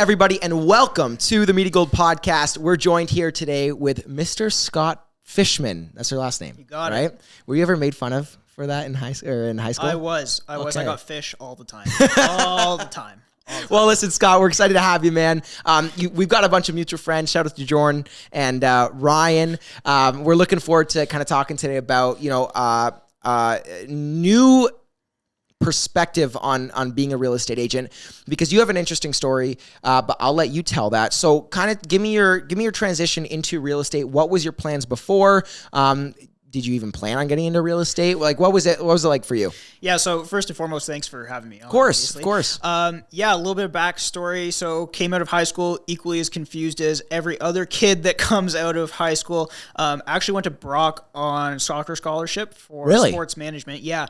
everybody, and welcome to the Meaty Gold Podcast. We're joined here today with Mr. Scott Fishman. That's her last name. You got right? it. Were you ever made fun of for that in high school? I was. Okay. I got fish all the time. All the time. Well, listen, Scott, we're excited to have you, man. We've got a bunch of mutual friends. Shout out to Jordan and Ryan. We're looking forward to kind of talking today about, new perspective on being a real estate agent, because you have an interesting story, but I'll let you tell that. So kind of give me your transition into real estate. What was your plans before? Did you even plan on getting into real estate? Like, what was it like for you? Yeah, so first and foremost, thanks for having me on. Of course. A little bit of backstory. So came out of high school equally as confused as every other kid that comes out of high school. Actually went to Brock on soccer scholarship for sports management. Yeah,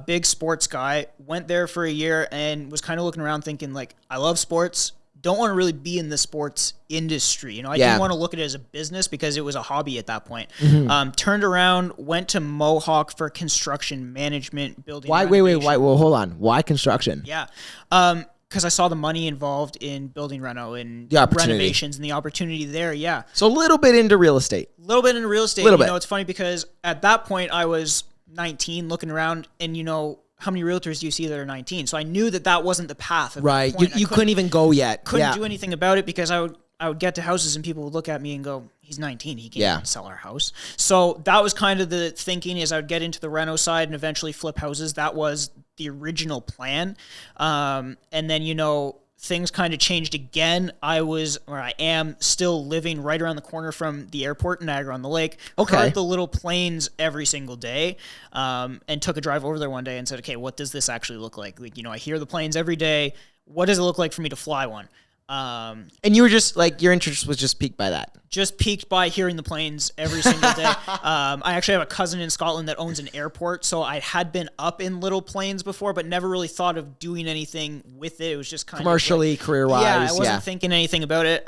big sports guy. Went there for a year and was kind of looking around thinking, like, I love sports. Don't want to really be in the sports industry. I didn't want to look at it as a business because it was a hobby at that point. Mm-hmm. Turned around, went to Mohawk for construction management, building. Why? Well, hold on. Why construction? Yeah. Because I saw the money involved in building reno and renovations and the opportunity there. Yeah. So a little bit into real estate. It's funny because at that point I was 19 looking around and, how many realtors do you see that are 19? So I knew that wasn't the path. Right. You couldn't even go yet. Couldn't do anything about it because I would get to houses and people would look at me and go, he's 19. He can't sell our house. So that was kind of the thinking, is I would get into the reno side and eventually flip houses. That was the original plan. And then, things kind of changed again. I am still living right around the corner from the airport in Niagara-on-the-Lake. Okay. Heard the little planes every single day, and took a drive over there one day and said, okay, what does this actually look like? I hear the planes every day. What does it look like for me to fly one? And you were just like, your interest was just piqued by that. Just piqued by hearing the planes every single day. I actually have a cousin in Scotland that owns an airport, so I had been up in little planes before, but never really thought of doing anything with it. It was just kind commercially, of career-wise. Yeah, I wasn't thinking anything about it.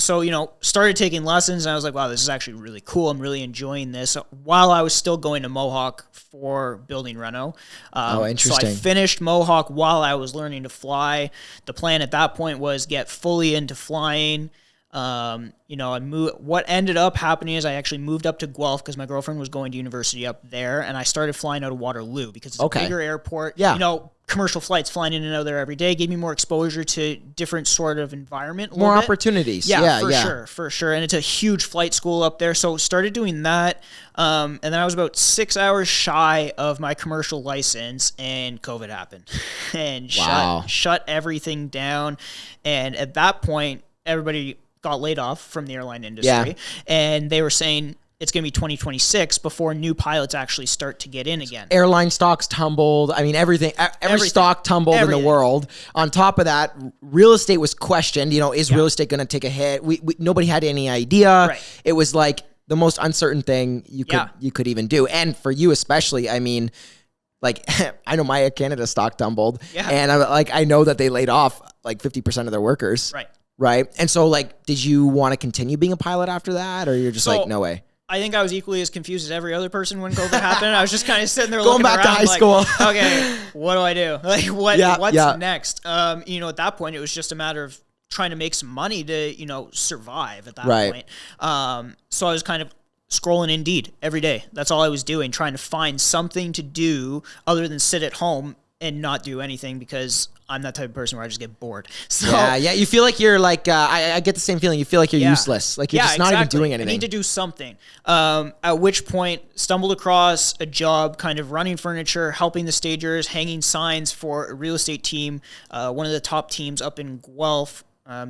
So started taking lessons, and I was like, wow, this is actually really cool. I'm really enjoying this. So while I was still going to Mohawk for building reno. Interesting. So I finished Mohawk while I was learning to fly. The plan at that point was get fully into flying. I moved. What ended up happening is I actually moved up to Guelph because my girlfriend was going to university up there, and I started flying out of Waterloo because it's a bigger airport. Yeah. Commercial flights flying in and out there every day gave me more exposure to different sort of environment. More opportunities. Yeah, for sure. And it's a huge flight school up there. So started doing that. And then I was about 6 hours shy of my commercial license and COVID happened and shut everything down. And at that point, everybody got laid off from the airline industry, and they were saying it's going to be 2026 before new pilots actually start to get in again. Airline stocks tumbled. I mean, every stock tumbled in the world. On top of that, real estate was questioned. Is real estate going to take a hit? Nobody had any idea. Right. It was like the most uncertain thing you could even do. And for you especially, I mean, like, I know my Air Canada stock tumbled, and I know that they laid off like 50% of their workers. Right. And so, like, did you want to continue being a pilot after that, or you're just like, no way? I think I was equally as confused as every other person when COVID happened. I was just kind of sitting there going looking back around, to high school. Okay, what do I do? Like, what's next? At that point, it was just a matter of trying to make some money to, survive at that point. So I was kind of scrolling Indeed every day. That's all I was doing, trying to find something to do other than sit at home and not do anything, because I'm that type of person where I just get bored. So you feel like you're like, I get the same feeling. You feel like you're useless. Like you're just not even doing anything. I need to do something. At which point, stumbled across a job kind of running furniture, helping the stagers, hanging signs for a real estate team, one of the top teams up in Guelph,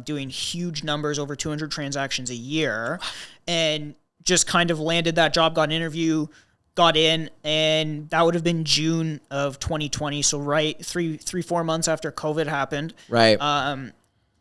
doing huge numbers, over 200 transactions a year, and just kind of landed that job, got an interview, got in, and that would have been June of 2020. So 3-4 months after COVID happened. Right.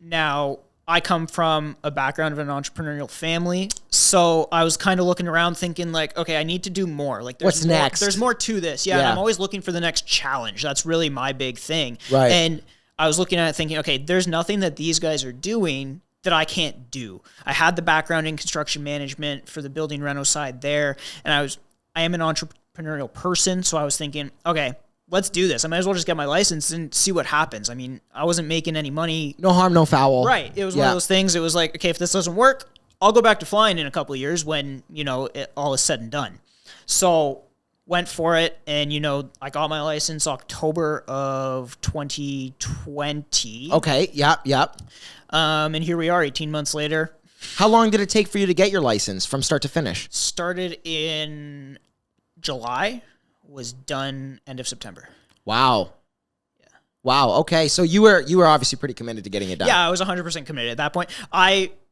Now I come from a background of an entrepreneurial family. So I was kind of looking around thinking like, okay, I need to do more. Like what's next? There's more to this. Yeah. And I'm always looking for the next challenge. That's really my big thing. Right. And I was looking at it thinking, okay, there's nothing that these guys are doing that I can't do. I had the background in construction management for the building reno side there. And I am an entrepreneurial person. So I was thinking, okay, let's do this. I might as well just get my license and see what happens. I mean, I wasn't making any money. No harm, no foul. Right. It was one of those things. It was like, okay, if this doesn't work, I'll go back to flying in a couple of years when, all is said and done. So went for it. And, I got my license October of 2020. Okay. Yep. And here we are 18 months later. How long did it take for you to get your license from start to finish? Started in July, was done end of September. Wow. Yeah. Wow. Okay. So you were obviously pretty committed to getting it done. Yeah, I was 100% committed at that point.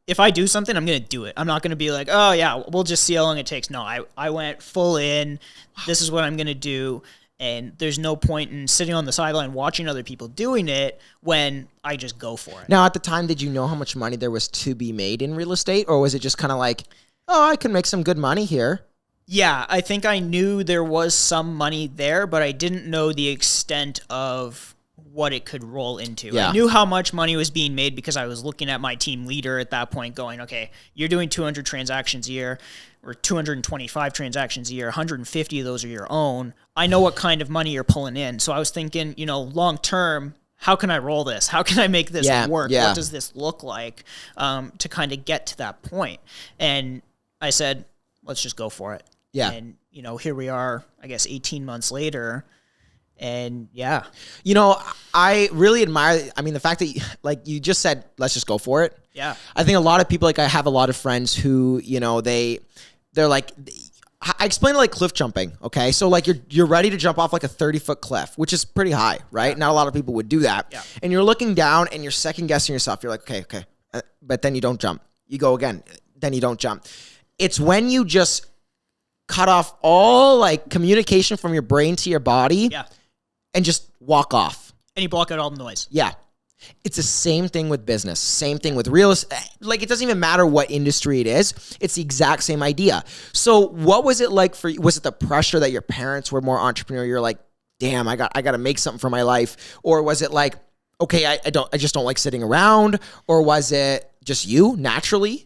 If I do something, I'm going to do it. I'm not going to be like, oh yeah, we'll just see how long it takes. No, I went full in. This is what I'm going to do. And there's no point in sitting on the sideline watching other people doing it when I just go for it. Now, at the time, did you know how much money there was to be made in real estate? Or was it just kind of like, oh, I can make some good money here? Yeah, I think I knew there was some money there, but I didn't know the extent of what it could roll into. Yeah. I knew how much money was being made because I was looking at my team leader at that point going, okay, you're doing 200 transactions a year or 225 transactions a year, 150 of those are your own. I know what kind of money you're pulling in. So I was thinking, long term, how can I roll this? How can I make this work? Yeah. What does this look like to kind of get to that point? And I said, let's just go for it. Yeah. And, here we are, I guess, 18 months later. And yeah. I really admire, the fact that, like you just said, let's just go for it. Yeah. I think a lot of people, I have a lot of friends who, they're like, I explain it like cliff jumping, okay? So like you're ready to jump off like a 30-foot cliff, which is pretty high, right? Yeah. Not a lot of people would do that. Yeah. And you're looking down and you're second guessing yourself. You're like, okay. But then you don't jump. You go again. Then you don't jump. It's when you just cut off all like communication from your brain to your body and just walk off. And you block out all the noise. Yeah. It's the same thing with business, same thing with real estate. Like, it doesn't even matter what industry it is. It's the exact same idea. So what was it like for you? Was it the pressure that your parents were more entrepreneurial? You're like, damn, I got to make something for my life. Or was it like, okay, I just don't like sitting around? Or was it just you naturally?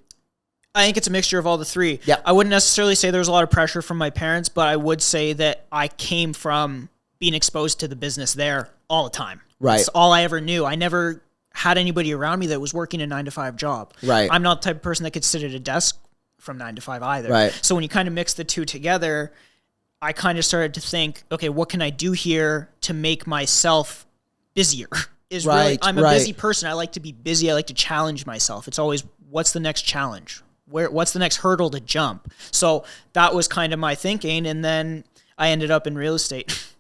I think it's a mixture of all the three. Yeah. I wouldn't necessarily say there was a lot of pressure from my parents, but I would say that I came from being exposed to the business there all the time. Right. That's all I ever knew. I never had anybody around me that was working a 9-to-5 job. Right. I'm not the type of person that could sit at a desk from 9 to 5 either. Right. So when you kind of mix the two together, I kind of started to think, okay, what can I do here to make myself busier? I'm a busy person. I like to be busy. I like to challenge myself. It's always, what's the next challenge? What's the next hurdle to jump? So that was kind of my thinking. And then I ended up in real estate.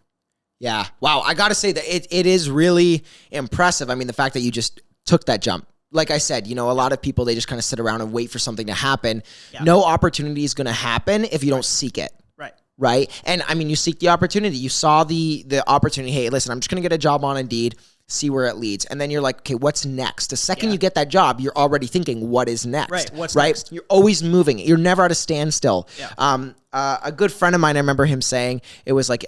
Yeah. Wow. I got to say that it is really impressive. The fact that you just took that jump. Like I said, a lot of people, they just kind of sit around and wait for something to happen. Yeah. No opportunity is going to happen if you don't seek it. Right. And you seek the opportunity. You saw the opportunity. Hey, listen, I'm just going to get a job on Indeed, see where it leads. And then you're like, okay, what's next? The second you get that job, you're already thinking, what is next? Right. What's next? You're always moving. You're never at a standstill. Yeah. A good friend of mine, I remember him saying, it was like,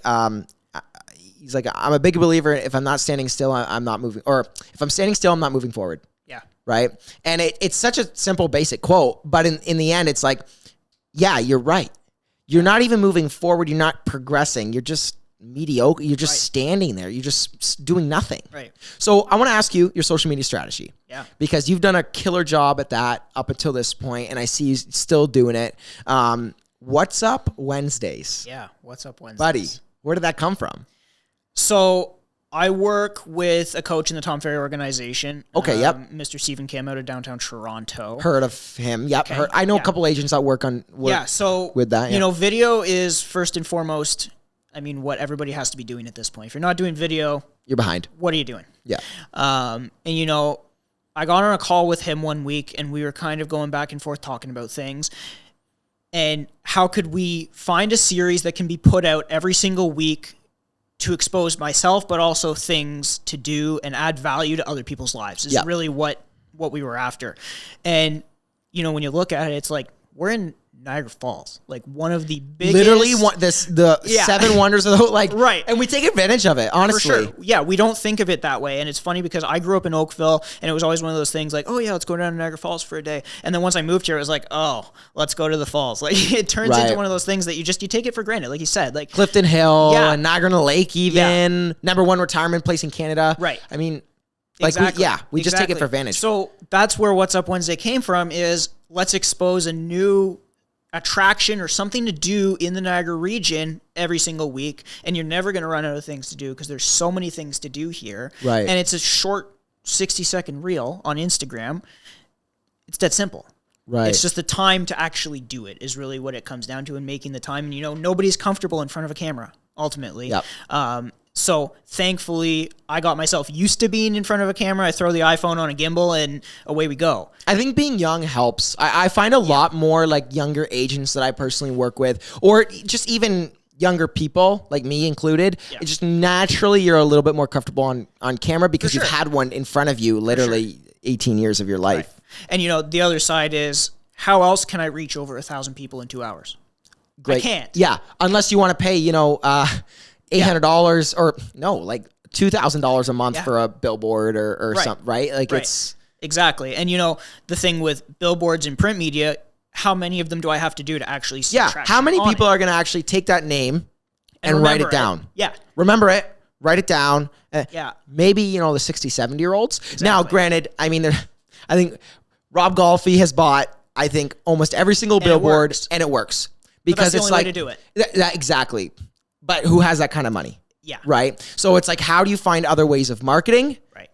he's like, I'm a big believer. If I'm not standing still, I'm not moving. Or if I'm standing still, I'm not moving forward. Yeah. Right. And it's such a simple, basic quote. But in the end, it's like, yeah, you're right. You're not even moving forward. You're not progressing. You're just mediocre. You're just standing there. You're just doing nothing. Right. So I want to ask you your social media strategy. Yeah. Because you've done a killer job at that up until this point, and I see you still doing it. What's Up Wednesdays? Yeah. What's Up Wednesdays? Buddy, where did that come from? So I work with a coach in the Tom Ferry organization. Okay, yep. Mr. Stephen Kim out of downtown Toronto. Heard of him. Yep. Okay. I know a couple agents that work with that. Yeah. Video is first and foremost, what everybody has to be doing at this point. If you're not doing video, you're behind. What are you doing? Yeah. I got on a call with him one week and we were kind of going back and forth talking about things. And how could we find a series that can be put out every single week to expose myself, but also things to do and add value to other people's lives is really what we were after. And, when you look at it, it's like, we're in Niagara Falls, like one of the biggest, literally the seven wonders of the like, right. And we take advantage of it, honestly. For sure. Yeah, we don't think of it that way. And it's funny because I grew up in Oakville and it was always one of those things like, oh yeah, let's go down to Niagara Falls for a day. And then once I moved here, it was like, oh, let's go to the falls. Like it turns into one of those things that you take it for granted. Like you said, like Clifton Hill and Niagara Lake, even #1 retirement place in Canada. Right. I mean, like, we just take it for advantage. So that's where What's Up Wednesday came from, is let's expose a new attraction or something to do in the Niagara region every single week. And you're never going to run out of things to do because there's so many things to do here. Right. And it's a short 60-second reel on Instagram. It's that simple. Right. It's just the time to actually do it is really what it comes down to, and making the time. And, you know, nobody's comfortable in front of a camera, ultimately. Yep. So thankfully, I got myself used to being in front of a camera. I throw the iPhone on a gimbal and away we go. I think being young helps. I find a lot more like younger agents that I personally work with, or just even younger people, like me included. It's just naturally you're a little bit more comfortable on camera because you've had one in front of you literally 18 years of your life. Right. And, you know, the other side is, how else can I reach over 1,000 people in 2 hours? Great. I can't. Yeah, unless you want to pay, you know, $800 or no, like $2,000 a month for a billboard or something, right? Like it's exactly. And you know, the thing with billboards and print media, how many of them do I have to do to actually see traction? How many people are going to actually take that name and write it down? Yeah. Remember it, write it down. Yeah. Maybe, you know, the 60, 70-year-olds. Exactly. Now, granted, I mean, I think Rob Golfi has bought, I think, almost every single billboard and it works. Because that's the it's only way to do it. Exactly. But who has that kind of money? Yeah. Right? So it's like, how do you find other ways of marketing? Right.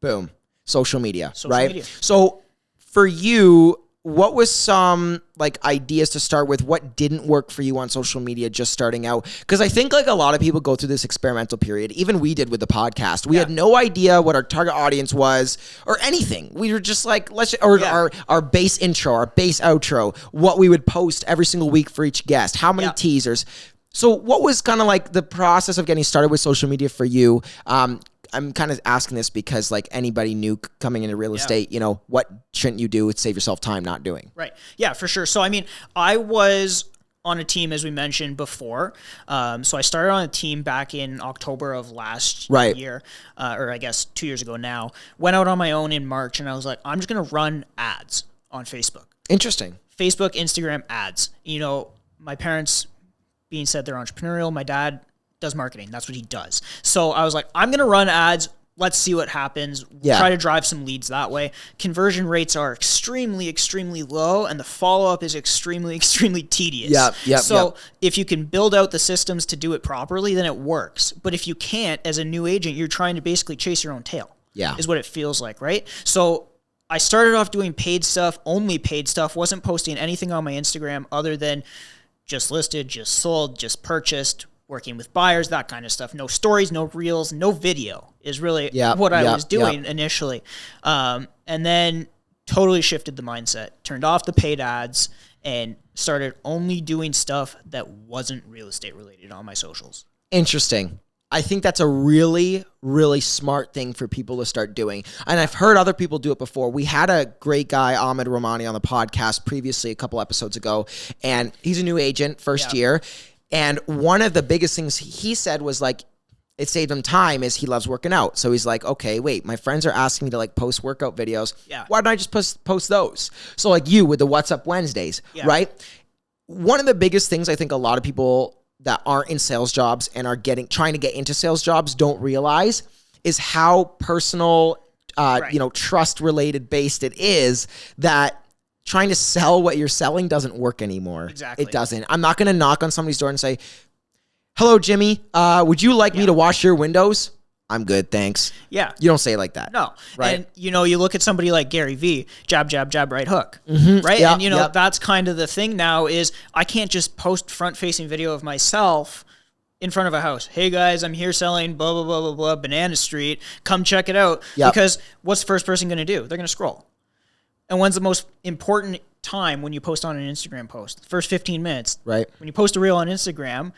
Boom. Social media. So for you, what was some like ideas to start with? What didn't work for you on social media just starting out? Because I think like a lot of people go through this experimental period. Even we did with the podcast. We had no idea what our target audience was or anything. We were just like, our base intro, our base outro, what we would post every single week for each guest, how many teasers. So what was kind of like the process of getting started with social media for you? I'm kind of asking this because like anybody new coming into real estate, you know, what shouldn't you do to save yourself time not doing? Right. Yeah, for sure. So, I mean, I was on a team, as we mentioned before. So I started on a team back in October of last year, or I guess 2 years ago now. Went out on my own in March and I was like, I'm just going to run ads on Facebook. Interesting. Facebook, Instagram ads. You know, my parents being said they're entrepreneurial. My dad does marketing. That's what he does. So I was like, I'm going to run ads. Let's see what happens. Try to drive some leads that way. Conversion rates are extremely, extremely low, and the follow-up is extremely, extremely tedious. So if you can build out the systems to do it properly, then it works. But if you can't, as a new agent, you're trying to basically chase your own tail. Is what it feels like, right? So I started off doing paid stuff, only paid stuff, wasn't posting anything on my Instagram other than just listed, just sold, just purchased, working with buyers, that kind of stuff. No stories, no reels, no video is really what I was doing initially. And then totally shifted the mindset, turned off the paid ads, and started only doing stuff that wasn't real estate related on my socials. Interesting. I think that's a really, really smart thing for people to start doing. And I've heard other people do it before. We had a great guy, Ahmed Romani, on the podcast previously a couple episodes ago, and he's a new agent, first year. And one of the biggest things he said was like, it saved him time, is he loves working out. So he's like, okay, wait, my friends are asking me to like post workout videos. Why don't I just post those? So like you with the What's Up Wednesdays, right? One of the biggest things I think a lot of people that aren't in sales jobs and are trying to get into sales jobs don't realize is how personal, you know, trust related based it is, that trying to sell what you're selling doesn't work anymore. Exactly. It doesn't. I'm not going to knock on somebody's door and say, hello, Jimmy, would you like me to wash your windows? I'm good, thanks. Yeah. You don't say it like that. No. Right. And, you know, you look at somebody like Gary Vee, jab, jab, jab, right hook. Right? And, you know, that's kind of the thing now is I can't just post front-facing video of myself in front of a house. Hey, guys, I'm here selling blah, blah, blah, blah, blah, Banana Street. Come check it out. Because what's the first person going to do? They're going to scroll. And when's the most important time when you post on an Instagram post? The first 15 minutes. Right. When you post a reel on Instagram,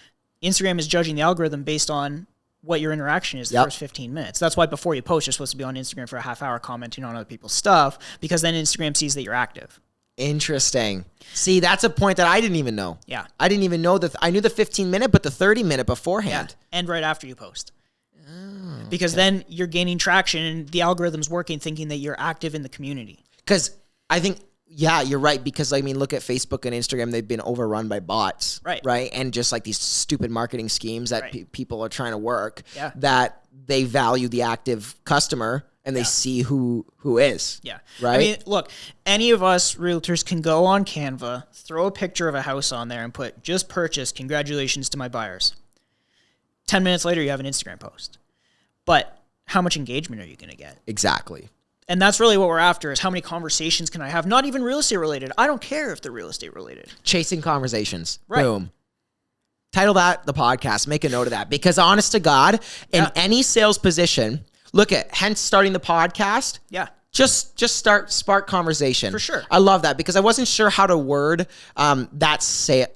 Instagram is judging the algorithm based on what your interaction is the first 15 minutes. That's why before you post, you're supposed to be on Instagram for a half hour commenting on other people's stuff, because then Instagram sees that you're active. Interesting. See, that's a point that I didn't even know. Yeah. I didn't even know that. I knew the 15-minute, but the 30-minute beforehand. Yeah. And right after you post. Because then you're gaining traction and the algorithm's working, thinking that you're active in the community. Because I think, yeah, you're right. Because I mean, look at Facebook and Instagram; they've been overrun by bots, right? And just like these stupid marketing schemes that people are trying to work. Yeah. That they value the active customer and they see who is. Yeah. Right. I mean, look, any of us realtors can go on Canva, throw a picture of a house on there, and put "just purchased. Congratulations to my buyers." 10 minutes later, you have an Instagram post. But how much engagement are you going to get? Exactly. And that's really what we're after, is how many conversations can I have? Not even real estate related. I don't care if they're real estate related. Chasing conversations. Right. Boom. Title that the podcast. Make a note of that. Because honest to God, in any sales position, look at, hence starting the podcast. Yeah. Just spark conversation. For sure. I love that because I wasn't sure how to word that say.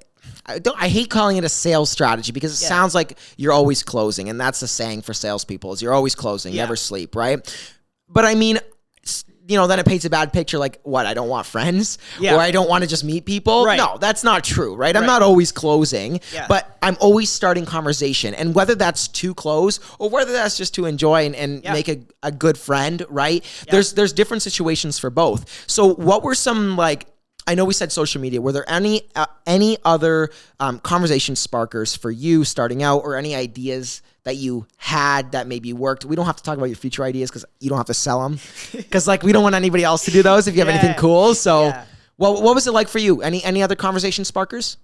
I hate calling it a sales strategy because it sounds like you're always closing, and that's the saying for salespeople is you're always closing, you never sleep, right? But I mean, you know, then it paints a bad picture like, what, I don't want friends? Or I don't want to just meet people? Right. No, that's not true, right? I'm not always closing, but I'm always starting conversation. And whether that's to close or whether that's just to enjoy and make a good friend, right? There's different situations for both. So what were some, like, I know we said social media. Were there any other conversation sparkers for you starting out, or any ideas that you had that maybe worked? We don't have to talk about your future ideas because you don't have to sell them. Because like we don't want anybody else to do those if you have anything cool. So, what was it like for you? Any other conversation sparkers?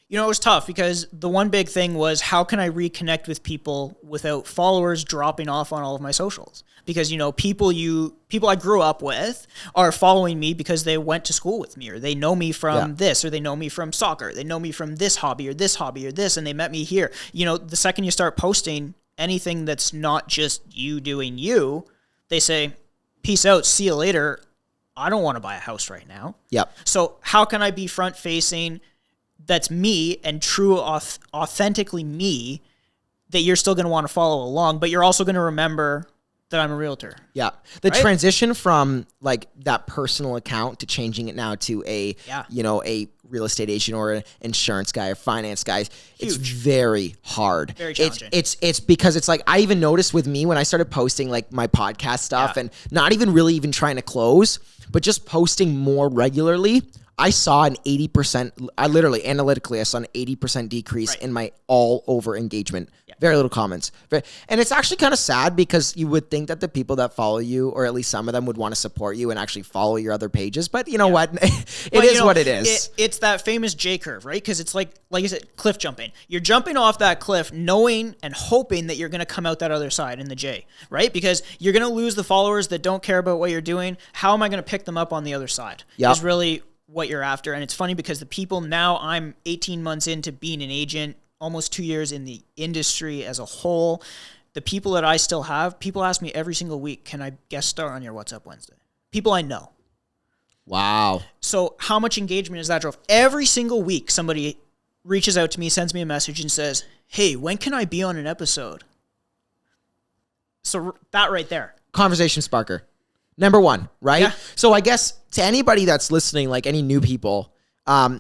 You know, it was tough because the one big thing was, how can I reconnect with people without followers dropping off on all of my socials? Because, you know, people I grew up with are following me because they went to school with me, or they know me from this, or they know me from soccer. They know me from this hobby or this hobby or this, and they met me here. You know, the second you start posting anything that's not just you doing you, they say, peace out, see you later. I don't want to buy a house right now. Yep. So how can I be front facing? That's me and true, authentically me, that you're still going to want to follow along, but you're also going to remember that I'm a realtor. Yeah. The transition from like that personal account to changing it now to a, you know, a real estate agent or an insurance guy or finance guy, it's very hard. Very challenging. It's because it's like, I even noticed with me when I started posting like my podcast stuff and not even really even trying to close, but just posting more regularly, I saw an 80%, analytically, I saw an 80% decrease in my all over engagement. Very little comments. And it's actually kind of sad because you would think that the people that follow you, or at least some of them, would want to support you and actually follow your other pages. But you know what? It is what it is. It's that famous J curve, right? Because it's like you said, cliff jumping. You're jumping off that cliff knowing and hoping that you're going to come out that other side in the J, right? Because you're going to lose the followers that don't care about what you're doing. How am I going to pick them up on the other side? Is really what you're after. And it's funny because the people now, I'm 18 months into being an agent, almost 2 years in the industry as a whole. The people that I still have, people ask me every single week, can I guest star on your What's Up Wednesday? People I know. Wow. So how much engagement is that drove? Every single week, somebody reaches out to me, sends me a message and says, hey, when can I be on an episode? So that right there. Conversation sparker. Number one, right? Yeah. So I guess to anybody that's listening, like any new people,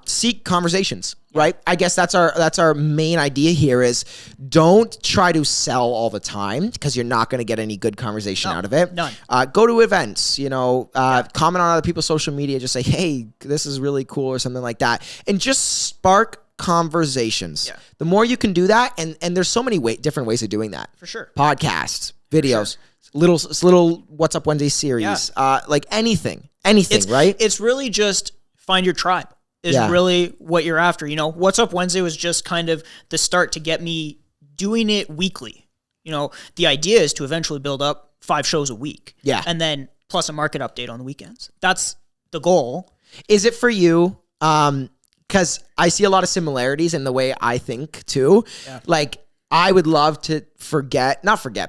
seek conversations, right? I guess that's our main idea here is don't try to sell all the time because you're not going to get any good conversation out of it. None. Go to events, you know, comment on other people's social media, just say, hey, this is really cool or something like that. And just spark conversations. Yeah. The more you can do that, and there's so many different ways of doing that. For sure. Podcasts, videos, little What's Up Wednesday series, like anything, right? It's really just find your tribe is really what you're after. You know, What's Up Wednesday was just kind of the start to get me doing it weekly. You know, the idea is to eventually build up 5 shows a week. Yeah. And then plus a market update on the weekends. That's the goal. Is it for you? Because I see a lot of similarities in the way I think too. Yeah. Like I would love to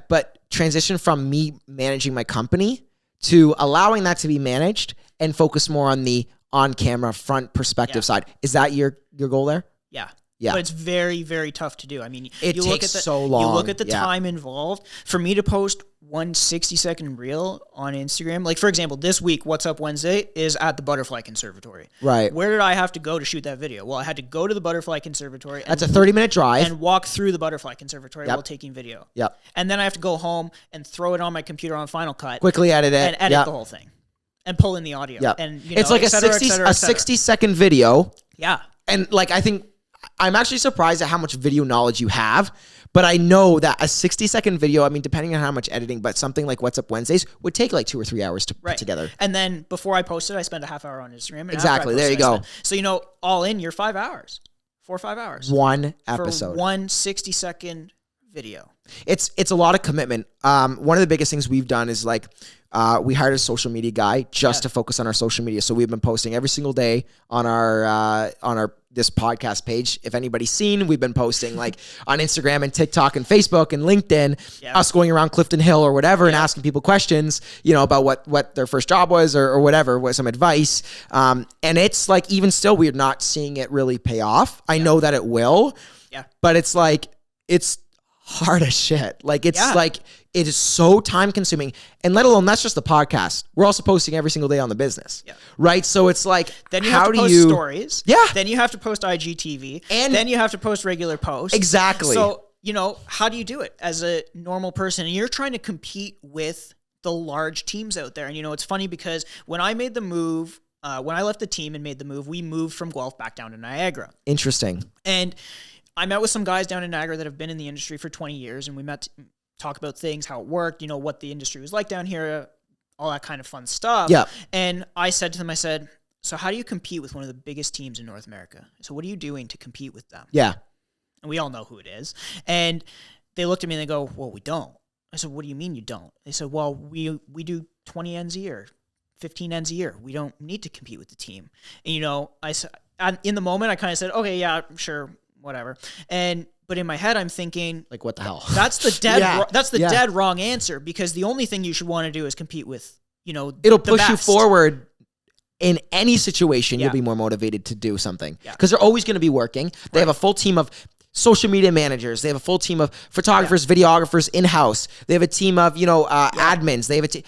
but transition from me managing my company to allowing that to be managed and focus more on the on-camera front perspective side. Is that your goal there? Yeah. But it's very, very tough to do. I mean, it takes so long. You look at the time involved. For me to post one 60-second reel on Instagram, like for example, this week, What's Up Wednesday is at the Butterfly Conservatory. Right. Where did I have to go to shoot that video? Well, I had to go to the Butterfly Conservatory. That's a 30-minute drive. And walk through the Butterfly Conservatory while taking video. Yep. And then I have to go home and throw it on my computer on Final Cut. Quickly edit it. And edit the whole thing. And pull in the audio. Yep. And, it's like a 60-second video. Yeah. And like, I think I'm actually surprised at how much video knowledge you have, but I know that a 60-second video, I mean, depending on how much editing, but something like What's Up Wednesdays would take like 2 or 3 hours to put together. And then before I post it, I spend a half hour on Instagram. And exactly. There you go. So, all in, you're 5 hours, 4 or 5 hours. One episode. For one 60-second video. It's a lot of commitment. One of the biggest things we've done is like, we hired a social media guy just to focus on our social media. So we've been posting every single day on our this podcast page. If anybody's seen, we've been posting like on Instagram and TikTok and Facebook and LinkedIn, us going around Clifton Hill or whatever and asking people questions, about what their first job was or whatever, what some advice. And it's like, even still, we're not seeing it really pay off. I know that it will, but it's like, it's hard as shit. Like it's like, it is so time consuming, and let alone that's just the podcast. We're also posting every single day on the business, right? So it's like, then you have to post stories. Then you have to post IGTV, and then you have to post regular posts. Exactly. So how do you do it as a normal person? And you're trying to compete with the large teams out there. And it's funny because when I made the move, when I left the team and made the move, we moved from Guelph back down to Niagara. Interesting. And I met with some guys down in Niagara that have been in the industry for 20 years, and we met to talk about things, how it worked, what the industry was like down here, all that kind of fun stuff. Yeah. And I said to them, so how do you compete with one of the biggest teams in North America? So what are you doing to compete with them? Yeah. And we all know who it is. And they looked at me and they go, well, we don't. I said, what do you mean you don't? They said, well, we do 20 ends a year, 15 ends a year. We don't need to compete with the team. And, I said, in the moment, I kind of said, okay, yeah, sure, whatever. But in my head, I'm thinking, like, what the hell? That's the dead. That's the dead wrong answer, because the only thing you should want to do is compete with, it'll push you forward in any situation. You'll be more motivated to do something because they're always going to be working. They have a full team of social media managers. They have a full team of photographers, videographers in house. They have a team of admins. They have a team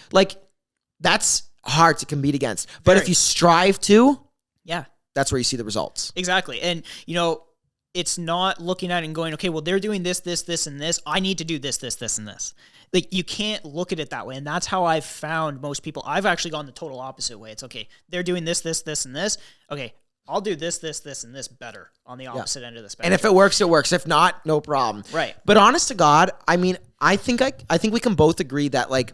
that's hard to compete against. But if you strive to, that's where you see the results. Exactly, and it's not looking at it and going, okay, well, they're doing this, this, this, and this. I need to do this, this, this, and this. Like, you can't look at it that way. And that's how I've found most people. I've actually gone the total opposite way. It's, okay, they're doing this, this, this, and this. Okay, I'll do this, this, this, and this better on the opposite end of the spectrum. And if it works, it works. If not, no problem. Right. But honest to God, I mean, I think we can both agree that, like,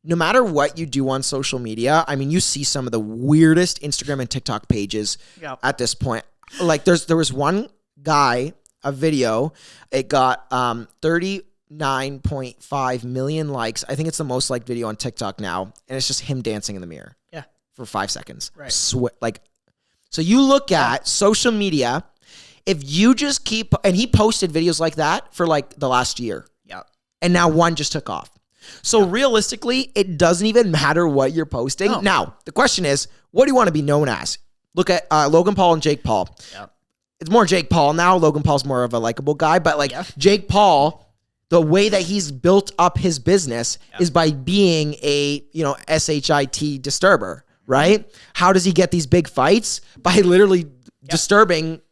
no matter what you do on social media, I mean, you see some of the weirdest Instagram and TikTok pages at this point. Like, there was one guy, a video, it got 39.5 million likes. I think it's the most liked video on TikTok now, and it's just him dancing in the mirror for 5 seconds. Right. So you look at social media, if you just keep, and he posted videos like that for like the last year. Yeah. And now one just took off. So realistically, it doesn't even matter what you're posting. No. Now, the question is, what do you want to be known as? Look at Logan Paul and Jake Paul. Yeah. It's more Jake Paul now. Logan Paul's more of a likable guy, but Jake Paul, the way that he's built up his business is by being a, SHIT disturber, right? How does he get these big fights? By literally disturbing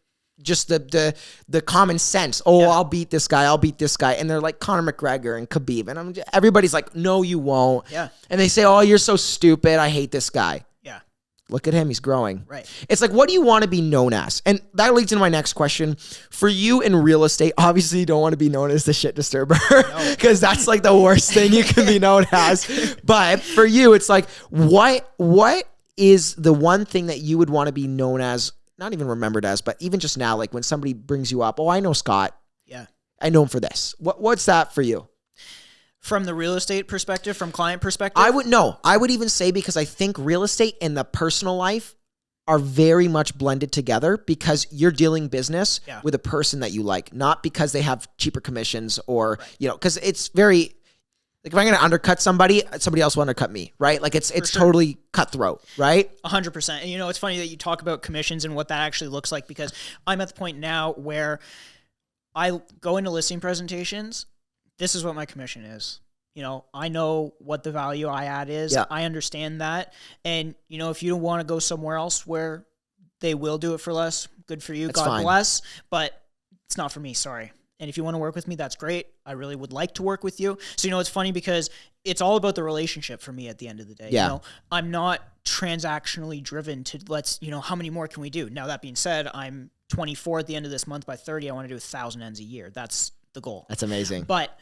just the common sense. I'll beat this guy. I'll beat this guy. And they're like Conor McGregor and Khabib. And everybody's like, no, you won't. Yeah. And they say, oh, you're so stupid. I hate this guy. Look at him. He's growing. Right. It's like, what do you want to be known as? And that leads into my next question. For you in real estate, obviously you don't want to be known as the shit disturber because that's like the worst thing you can be known as. But for you, it's like, what is the one thing that you would want to be known as, not even remembered as, but even just now, like when somebody brings you up, oh, I know Scott. Yeah. I know him for this. What's that for you? From the real estate perspective, from client perspective? I would even say, because I think real estate and the personal life are very much blended together, because you're dealing business with a person that you like, not because they have cheaper commissions or, because it's very, Like if I'm going to undercut somebody else will undercut me, right? Like it's totally cutthroat, right? 100%. And it's funny that you talk about commissions and what that actually looks like, because I'm at the point now where I go into listing presentations. This is what my commission is. I know what the value I add is. Yeah. I understand that. And, if you don't want to go somewhere else where they will do it for less, good for you. That's God bless. But it's not for me. Sorry. And if you want to work with me, that's great. I really would like to work with you. So, it's funny because it's all about the relationship for me at the end of the day. Yeah. I'm not transactionally driven to how many more can we do? Now, that being said, I'm 24 at the end of this month. By 30, I want to do 1,000 ends a year. That's the goal. That's amazing. But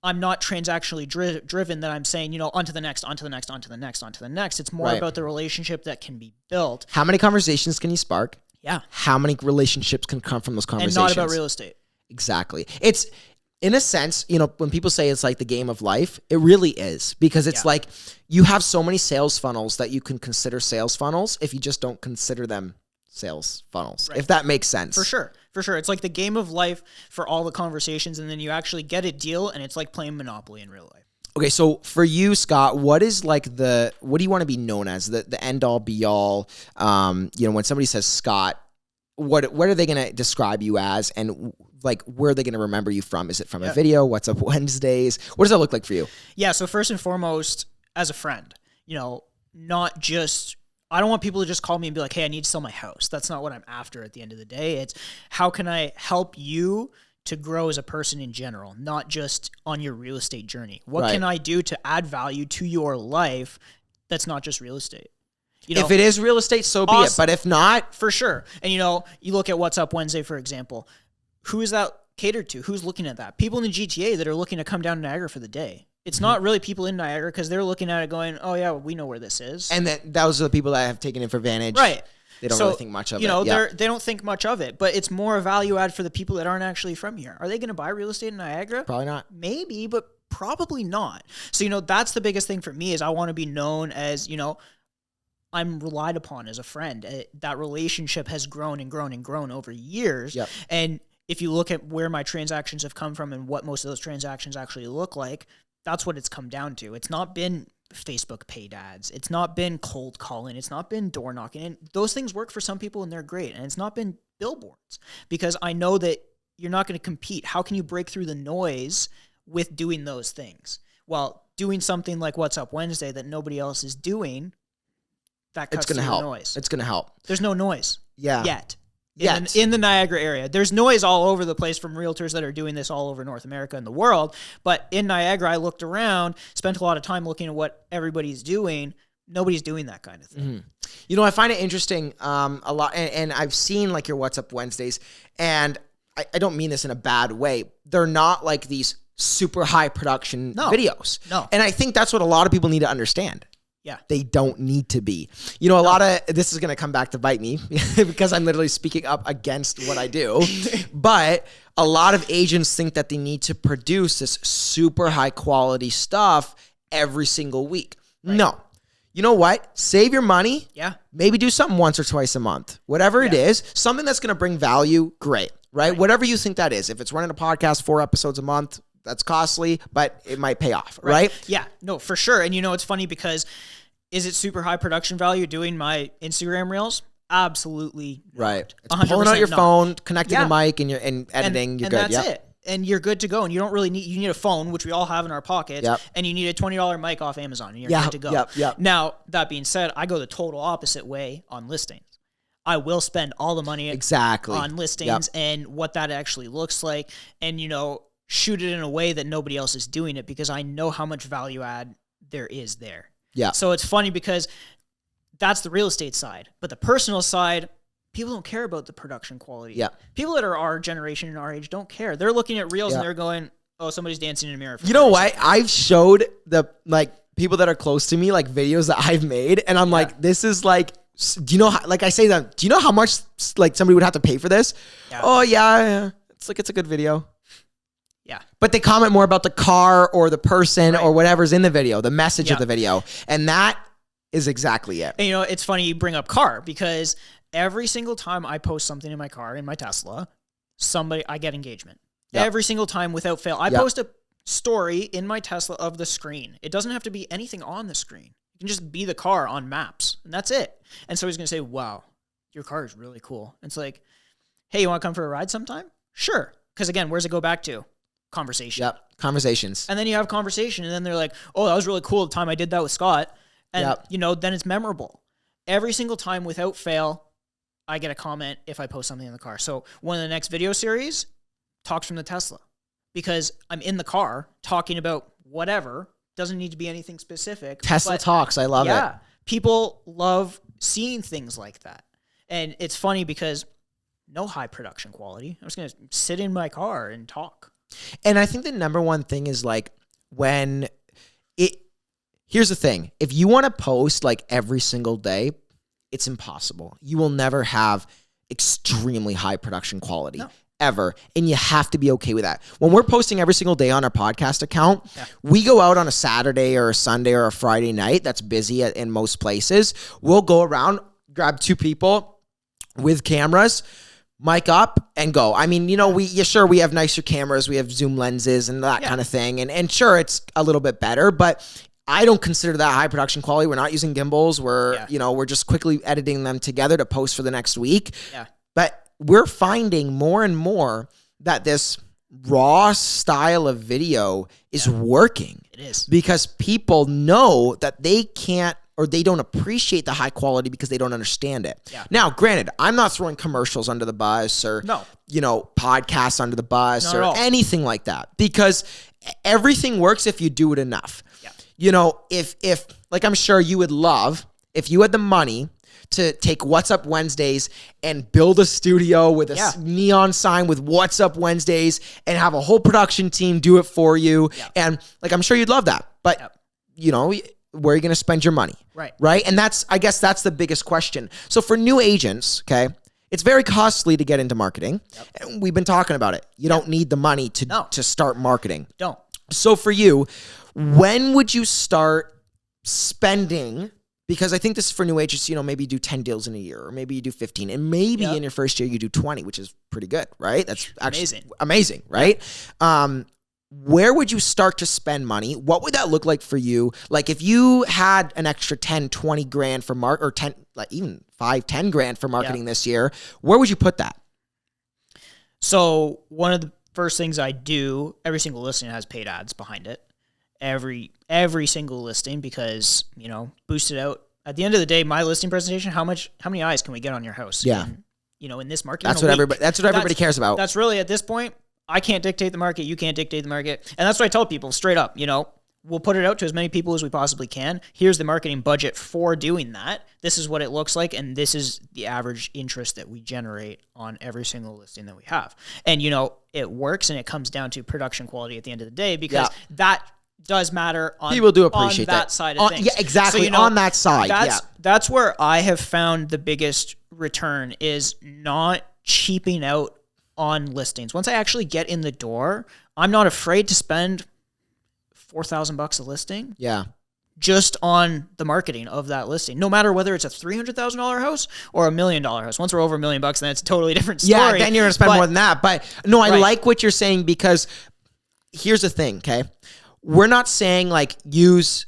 I'm not transactionally driven that I'm saying, on to the next, on to the next, on to the next, on to the next. It's more about the relationship that can be built. How many conversations can you spark? Yeah. How many relationships can come from those conversations? And not about real estate. Exactly. It's, in a sense, when people say it's like the game of life, it really is, because it's like you have so many sales funnels that you can consider sales funnels if you just don't consider them sales funnels, if that makes sense. For sure. It's like the game of life for all the conversations, and then you actually get a deal, and it's like playing Monopoly in real life. Okay, so for you, Scott, what do you want to be known as? The end all be all? When somebody says Scott, what are they going to describe you as, and like where are they going to remember you from? Is it from a video? What's Up Wednesdays? What does that look like for you? Yeah, so first and foremost, as a friend, not just, I don't want people to just call me and be like, hey, I need to sell my house. That's not what I'm after at the end of the day. It's how can I help you to grow as a person in general, not just on your real estate journey. What can I do to add value to your life that's not just real estate? If it is real estate, so be it. But if not, for sure. And you look at What's Up Wednesday, for example. Who is that catered to? Who's looking at that? People in the GTA that are looking to come down to Niagara for the day. It's not really people in Niagara, because they're looking at it going, oh yeah, we know where this is. And those are the people that have taken it for advantage. Right. They don't really think much of it. They don't think much of it, but it's more a value add for the people that aren't actually from here. Are they going to buy real estate in Niagara? Probably not. Maybe, but probably not. So, that's the biggest thing for me is I want to be known as, I'm relied upon as a friend. That relationship has grown and grown and grown over years. Yep. And if you look at where my transactions have come from and what most of those transactions actually look like, that's what it's come down to. It's not been Facebook paid ads. It's not been cold calling. It's not been door knocking. And those things work for some people and they're great. And it's not been billboards, because I know that you're not going to compete. How can you break through the noise with doing those things? Well, doing something like What's Up Wednesday that nobody else is doing, that cuts through the noise. It's going to help. There's no noise yet. Yet. In the Niagara area. There's noise all over the place from realtors that are doing this all over North America and the world. But in Niagara, I looked around, spent a lot of time looking at what everybody's doing. Nobody's doing that kind of thing. Mm-hmm. I find it interesting a lot. And I've seen like your What's Up Wednesdays, and I don't mean this in a bad way. They're not like these super high production videos. No. And I think that's what a lot of people need to understand. Yeah. They don't need to be. A lot of this is going to come back to bite me because I'm literally speaking up against what I do. But a lot of agents think that they need to produce this super high quality stuff every single week. Right. No. You know what? Save your money. Yeah. Maybe do something once or twice a month. Whatever it is, something that's going to bring value, great. Right? Whatever you think that is. If it's running a podcast 4 episodes a month, that's costly, but it might pay off, right? Yeah, no, for sure. And it's funny because is it super high production value doing my Instagram reels? Absolutely not. Right. It's pulling out your phone, connecting the mic, and you're editing. You're good. That's it. And you're good to go. And you don't really need a phone, which we all have in our pockets, and you need a $20 mic off Amazon, and you're good to go. Yep. Now, that being said, I go the total opposite way on listings. I will spend all the money on listings and what that actually looks like, and shoot it in a way that nobody else is doing it, because I know how much value add there is there. Yeah. So it's funny because that's the real estate side, but the personal side, people don't care about the production quality. Yeah. People that are our generation and our age don't care. They're looking at reels and they're going, oh, somebody's dancing in a mirror. You know what? I've showed the people that are close to me videos that I've made, and I'm like, this is like, do you know how, I say that, do you know how much somebody would have to pay for this? Yeah. Oh yeah. It's a good video. Yeah. But they comment more about the car or the person or whatever's in the video, the message of the video. And that is exactly it. And it's funny you bring up car, because every single time I post something in my car, in my Tesla, I get engagement. Yep. Every single time without fail. I post a story in my Tesla of the screen. It doesn't have to be anything on the screen. You can just be the car on maps, and that's it. And so he's going to say, wow, your car is really cool. And it's like, hey, you want to come for a ride sometime? Sure. Because again, where's it go back to? Conversation. Yep. Conversations. And then you have conversation, and then they're like, oh, that was really cool the time I did that with Scott. And, yep. Then it's memorable. Every single time without fail, I get a comment if I post something in the car. So one of the next video series, talks from the Tesla. Because I'm in the car talking about whatever. Doesn't need to be anything specific. Tesla talks. I love it. Yeah. People love seeing things like that. And it's funny because no high production quality. I'm just going to sit in my car and talk. And I think the number one thing is like here's the thing. If you want to post like every single day, it's impossible. You will never have extremely high production quality. No. Ever. And you have to be okay with that. When we're posting every single day on our podcast account, we go out on a Saturday or a Sunday or a Friday night that's busy in most places. We'll go around, grab 2 people with cameras, mic up, and go. I mean, we have nicer cameras, we have zoom lenses and that kind of thing. And sure, it's a little bit better, but I don't consider that high production quality. We're not using gimbals. We're just quickly editing them together to post for the next week. Yeah. But we're finding more and more that this raw style of video is working. It is. Because people know that they can't or they don't appreciate the high quality because they don't understand it. Yeah. Now, granted, I'm not throwing commercials under the bus or, podcasts under the bus or anything like that, because everything works if you do it enough. Yeah. If like I'm sure you would love if you had the money to take What's Up Wednesdays and build a studio with a neon sign with What's Up Wednesdays and have a whole production team do it for you. Yeah. And like, I'm sure you'd love that, but where are you going to spend your money? Right. Right. And I guess that's the biggest question. So for new agents, okay, it's very costly to get into marketing. Yep. And we've been talking about it. You don't need the money to start marketing. Don't. So for you, when would you start spending? Because I think this is for new agents, maybe you do 10 deals in a year, or maybe you do 15, and maybe in your first year you do 20, which is pretty good, right? That's actually amazing, right? Where would you start to spend money? What would that look like for you? Like if you had an extra 10, 20 grand for or 10, like even 5, 10 grand for marketing this year, where would you put that? So one of the first things I do, every single listing has paid ads behind it. Every single listing, because, boost it out. At the end of the day, my listing presentation, how many eyes can we get on your house? Yeah. And, in this market. That's what everybody cares about. That's really, at this point, I can't dictate the market. You can't dictate the market. And that's what I tell people straight up, we'll put it out to as many people as we possibly can. Here's the marketing budget for doing that. This is what it looks like. And this is the average interest that we generate on every single listing that we have. And, it works, and it comes down to production quality at the end of the day, because that does matter on people do appreciate that side of things. Yeah, exactly. So, on that side. That's where I have found the biggest return is not cheaping out on listings. Once I actually get in the door, I'm not afraid to spend $4,000 a listing. Yeah. Just on the marketing of that listing, no matter whether it's a $300,000 house or $1 million house. Once we're over $1 million, then it's a totally different story. Yeah, then you're gonna spend more than that. But no, I like what you're saying, because here's the thing, okay? We're not saying like use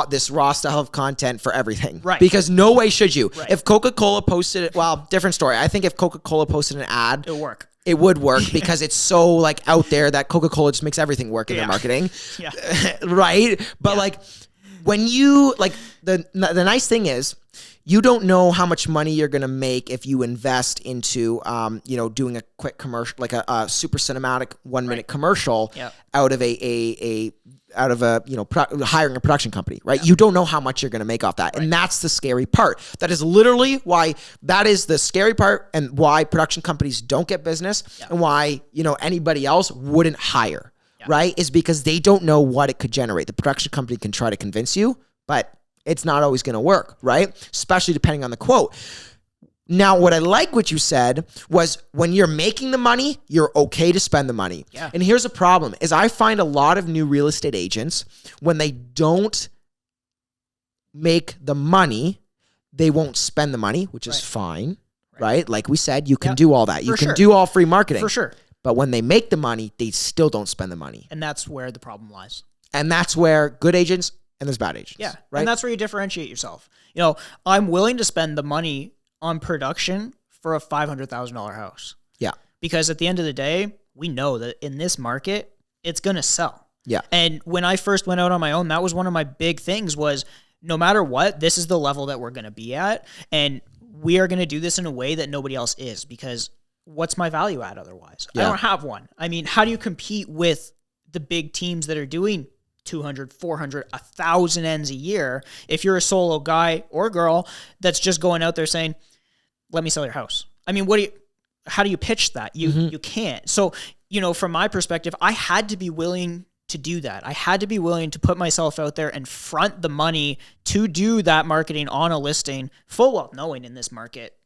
this raw style of content for everything. Right. Because no way should you. Right. If Coca-Cola posted it, different story. I think if Coca-Cola posted an ad, it'll work. It would work because it's so like out there that Coca-Cola just makes everything work in their marketing. Yeah. Right? But like when you like the nice thing is you don't know how much money you're going to make if you invest into, doing a quick commercial, like a super cinematic 1-minute commercial out of hiring a production company, right? You don't know how much you're going to make off that. Right. And that's the scary part. That is literally why that is the scary part, and why production companies don't get business and why, anybody else wouldn't hire, right? Is because they don't know what it could generate. The production company can try to convince you, but it's not always going to work, right? Especially depending on the quote. Now, what I like what you said was when you're making the money, you're okay to spend the money. Yeah. And here's a problem is I find a lot of new real estate agents, when they don't make the money, they won't spend the money, which is fine, right? Like we said, you can do all that. You can do all free marketing. For sure. But when they make the money, they still don't spend the money. And that's where the problem lies. And that's where good agents and there's bad agents. Yeah. Right. And that's where you differentiate yourself. I'm willing to spend the money on production for a $500,000 house. Yeah. Because at the end of the day, we know that in this market, it's going to sell. Yeah. And when I first went out on my own, that was one of my big things was no matter what, this is the level that we're going to be at. And we are going to do this in a way that nobody else is, because what's my value add otherwise? Yeah. I don't have one. I mean, how do you compete with the big teams that are doing 200, 400, 1,000 ends a year if you're a solo guy or girl that's just going out there saying, let me sell your house? I mean, how do you pitch that? You can't. So, from my perspective, I had to be willing to do that. I had to be willing to put myself out there and front the money to do that marketing on a listing, full well knowing in this market,